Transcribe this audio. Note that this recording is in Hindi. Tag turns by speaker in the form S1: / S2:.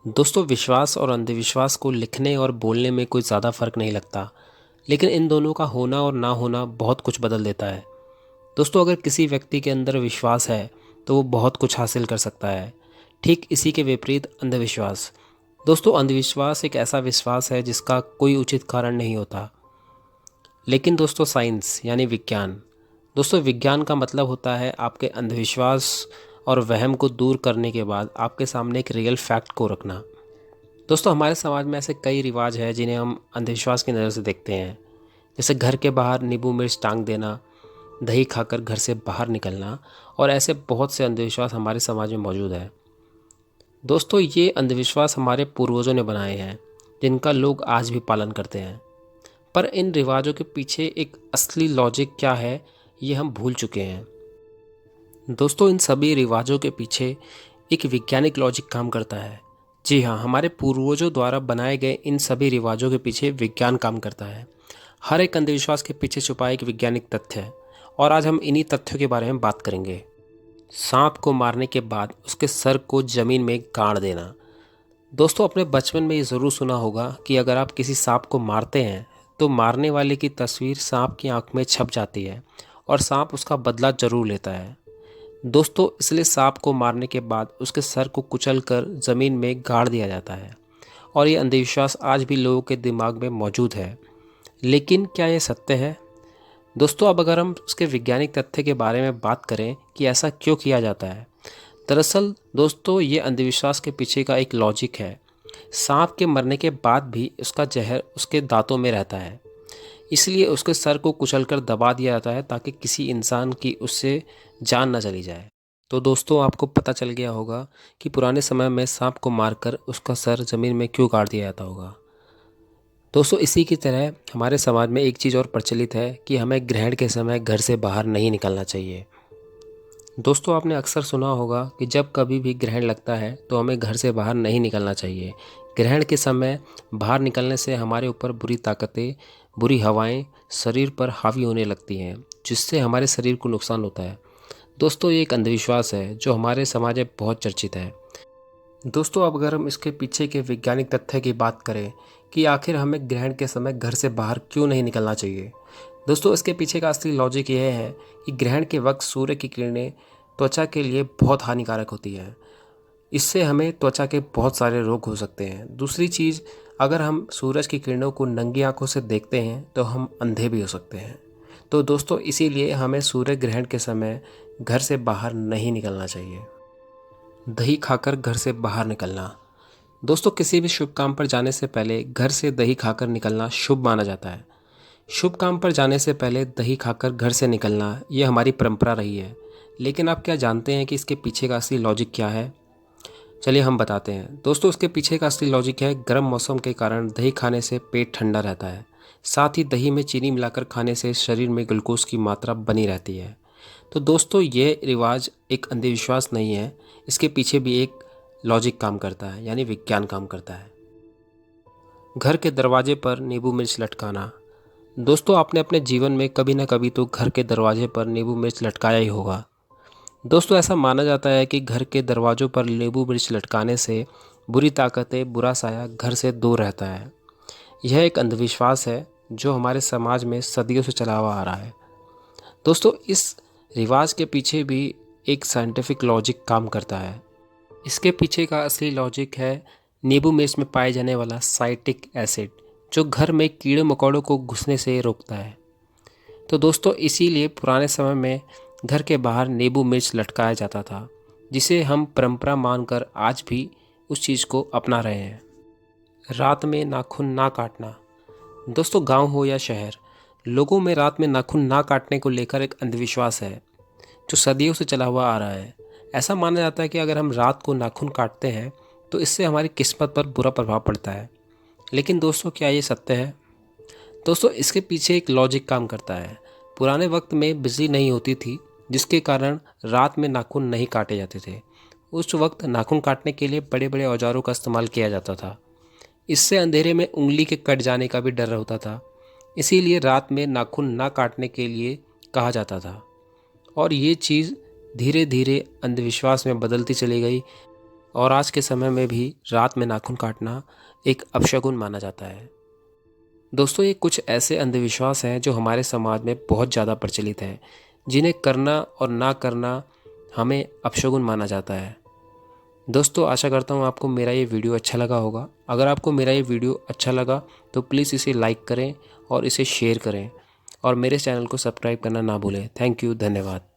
S1: दोस्तों, विश्वास और अंधविश्वास को लिखने और बोलने में कोई ज़्यादा फर्क नहीं लगता, लेकिन इन दोनों का होना और ना होना बहुत कुछ बदल देता है। दोस्तों, अगर किसी व्यक्ति के अंदर विश्वास है तो वो बहुत कुछ हासिल कर सकता है। ठीक इसी के विपरीत अंधविश्वास। दोस्तों, अंधविश्वास एक ऐसा विश्वास है जिसका कोई उचित कारण नहीं होता। लेकिन दोस्तों, साइंस यानी विज्ञान। दोस्तों, विज्ञान का मतलब होता है आपके अंधविश्वास और वहम को दूर करने के बाद आपके सामने एक रियल फैक्ट को रखना। दोस्तों, हमारे समाज में ऐसे कई रिवाज हैं जिन्हें हम अंधविश्वास की नज़र से देखते हैं। जैसे घर के बाहर नींबू मिर्च टांग देना, दही खाकर घर से बाहर निकलना, और ऐसे बहुत से अंधविश्वास हमारे समाज में मौजूद है। दोस्तों, ये अंधविश्वास हमारे पूर्वजों ने बनाए हैं, जिनका लोग आज भी पालन करते हैं। पर इन रिवाजों के पीछे एक असली लॉजिक क्या है, ये हम भूल चुके हैं। दोस्तों, इन सभी रिवाजों के पीछे एक वैज्ञानिक लॉजिक काम करता है। जी हाँ, हमारे पूर्वजों द्वारा बनाए गए इन सभी रिवाजों के पीछे विज्ञान काम करता है। हर एक अंधविश्वास के पीछे छुपा एक वैज्ञानिक तथ्य है, और आज हम इन्हीं तथ्यों के बारे में बात करेंगे। सांप को मारने के बाद उसके सर को जमीन में गाड़ देना। दोस्तों, अपने बचपन में ये ज़रूर सुना होगा कि अगर आप किसी सांप को मारते हैं तो मारने वाले की तस्वीर सांप की आंख में छप जाती है और सांप उसका बदला जरूर लेता है। दोस्तों, इसलिए सांप को मारने के बाद उसके सर को कुचलकर ज़मीन में गाड़ दिया जाता है, और ये अंधविश्वास आज भी लोगों के दिमाग में मौजूद है। लेकिन क्या ये सत्य है? दोस्तों, अब अगर हम उसके वैज्ञानिक तथ्य के बारे में बात करें कि ऐसा क्यों किया जाता है। दरअसल दोस्तों, ये अंधविश्वास के पीछे का एक लॉजिक है। सांप के मरने के बाद भी उसका जहर उसके दांतों में रहता है, इसलिए उसके सर को कुचलकर दबा दिया जाता है ताकि किसी इंसान की उससे जान न चली जाए। तो दोस्तों, आपको पता चल गया होगा कि पुराने समय में सांप को मारकर उसका सर ज़मीन में क्यों गाड़ दिया जाता होगा। दोस्तों, इसी की तरह हमारे समाज में एक चीज़ और प्रचलित है कि हमें ग्रहण के समय घर से बाहर नहीं निकलना चाहिए। दोस्तों, आपने अक्सर सुना होगा कि जब कभी भी ग्रहण लगता है तो हमें घर से बाहर नहीं निकलना चाहिए। ग्रहण के समय बाहर निकलने से हमारे ऊपर बुरी ताकतें, बुरी हवाएं शरीर पर हावी होने लगती हैं, जिससे हमारे शरीर को नुकसान होता है। दोस्तों, ये एक अंधविश्वास है जो हमारे समाज में बहुत चर्चित है। दोस्तों, अब अगर हम इसके पीछे के वैज्ञानिक तथ्य की बात करें कि आखिर हमें ग्रहण के समय घर से बाहर क्यों नहीं निकलना चाहिए। दोस्तों, इसके पीछे का असली लॉजिक यह है कि ग्रहण के वक्त सूर्य की किरणें त्वचा के लिए बहुत हानिकारक होती है। इससे हमें त्वचा के बहुत सारे रोग हो सकते हैं। दूसरी चीज़, अगर हम सूरज की किरणों को नंगी आंखों से देखते हैं तो हम अंधे भी हो सकते हैं। तो दोस्तों, इसीलिए हमें सूर्य ग्रहण के समय घर से बाहर नहीं निकलना चाहिए। दही खाकर घर से बाहर निकलना। दोस्तों, किसी भी शुभ काम पर जाने से पहले घर से दही खाकर निकलना शुभ माना जाता है। शुभ काम पर जाने से पहले दही खाकर घर से निकलना ये हमारी परंपरा रही है। लेकिन आप क्या जानते हैं कि इसके पीछे का असली लॉजिक क्या है? चलिए हम बताते हैं। दोस्तों, इसके पीछे का असली लॉजिक है, गर्म मौसम के कारण दही खाने से पेट ठंडा रहता है। साथ ही दही में चीनी मिलाकर खाने से शरीर में ग्लूकोज की मात्रा बनी रहती है। तो दोस्तों, ये रिवाज एक अंधविश्वास नहीं है, इसके पीछे भी एक लॉजिक काम करता है, यानी विज्ञान काम करता है। घर के दरवाजे पर नींबू मिर्च लटकाना। दोस्तों, आपने अपने जीवन में कभी ना कभी तो घर के दरवाजे पर नींबू मिर्च लटकाया ही होगा। दोस्तों, ऐसा माना जाता है कि घर के दरवाजों पर नींबू मिर्च लटकाने से बुरी ताकतें, बुरा साया घर से दूर रहता है। यह एक अंधविश्वास है जो हमारे समाज में सदियों से चला हुआ आ रहा है। दोस्तों, इस रिवाज के पीछे भी एक साइंटिफिक लॉजिक काम करता है। इसके पीछे का असली लॉजिक है नींबू मिर्च में पाए जाने वाला साइट्रिक एसिड, जो घर में कीड़े मकोड़ों को घुसने से रोकता है। तो दोस्तों, इसीलिए पुराने समय में घर के बाहर नींबू मिर्च लटकाया जाता था, जिसे हम परंपरा मानकर आज भी उस चीज़ को अपना रहे हैं। रात में नाखून ना काटना। दोस्तों, गांव हो या शहर, लोगों में रात में नाखून ना काटने को लेकर एक अंधविश्वास है जो सदियों से चला हुआ आ रहा है। ऐसा माना जाता है कि अगर हम रात को नाखून काटते हैं तो इससे हमारी किस्मत पर बुरा प्रभाव पड़ता है। लेकिन दोस्तों, क्या ये सत्य है? दोस्तों, इसके पीछे एक लॉजिक काम करता है। पुराने वक्त में बिजली नहीं होती थी, जिसके कारण रात में नाखून नहीं काटे जाते थे। उस वक्त नाखून काटने के लिए बड़े बड़े औजारों का इस्तेमाल किया जाता था। इससे अंधेरे में उंगली के कट जाने का भी डर होता था। इसीलिए रात में नाखून ना काटने के लिए कहा जाता था, और ये चीज़ धीरे धीरे अंधविश्वास में बदलती चली गई। और आज के समय में भी रात में नाखून काटना एक अपशगुन माना जाता है। दोस्तों, ये कुछ ऐसे अंधविश्वास हैं जो हमारे समाज में बहुत ज़्यादा प्रचलित हैं, जिन्हें करना और ना करना हमें अपशगुन माना जाता है। दोस्तों, आशा करता हूँ आपको मेरा ये वीडियो अच्छा लगा होगा। अगर आपको मेरा ये वीडियो अच्छा लगा तो प्लीज़ इसे लाइक करें और इसे शेयर करें और मेरे चैनल को सब्सक्राइब करना ना भूलें। थैंक यू, धन्यवाद।